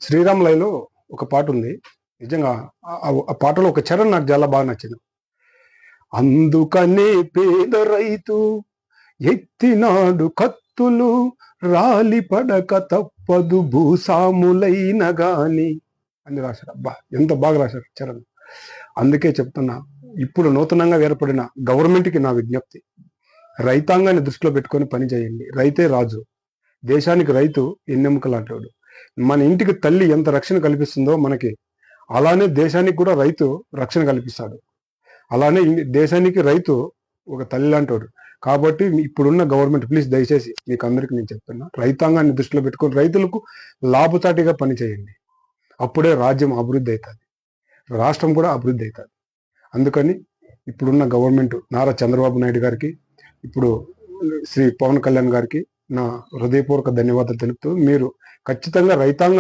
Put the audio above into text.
శ్రీరాములైలో ఒక పాట ఉంది. నిజంగా ఆ పాటలో ఒక చరణం నాకు చాలా బాగా నచ్చింది. అందుకనే పేద రైతు ఎత్తినాడు కత్తులు, రాలి పడక తప్పదు భూసాములైన గాని అని రాశారు. అబ్బా, ఎంత బాగా రాశారు చరణం. అందుకే చెప్తున్నా, ఇప్పుడు నూతనంగా ఏర్పడిన గవర్నమెంట్కి నా విజ్ఞప్తి, రైతాంగాన్ని దృష్టిలో పెట్టుకొని పని చేయండి. రైతే రాజు. దేశానికి రైతు ఎన్నెముక లాంటివాడు. మన ఇంటికి తల్లి ఎంత రక్షణ కల్పిస్తుందో మనకి, అలానే దేశానికి కూడా రైతు రక్షణ కల్పిస్తాడు. అలానే దేశానికి రైతు ఒక తల్లి లాంటివాడు. కాబట్టి ఇప్పుడున్న గవర్నమెంట్ ప్లీజ్ దయచేసి మీకు అందరికీ నేను చెప్తున్నా, రైతాంగాన్ని దృష్టిలో పెట్టుకొని రైతులకు లాభసాటిగా పని చేయండి. అప్పుడే రాజ్యం అభివృద్ధి అవుతుంది, రాష్ట్రం కూడా అభివృద్ధి అవుతుంది. అందుకని ఇప్పుడున్న గవర్నమెంట్ నారా చంద్రబాబు నాయుడు గారికి, ఇప్పుడు శ్రీ పవన్ కళ్యాణ్ గారికి నా హృదయపూర్వక ధన్యవాదాలు తెలుపుతూ, మీరు ఖచ్చితంగా రైతాంగ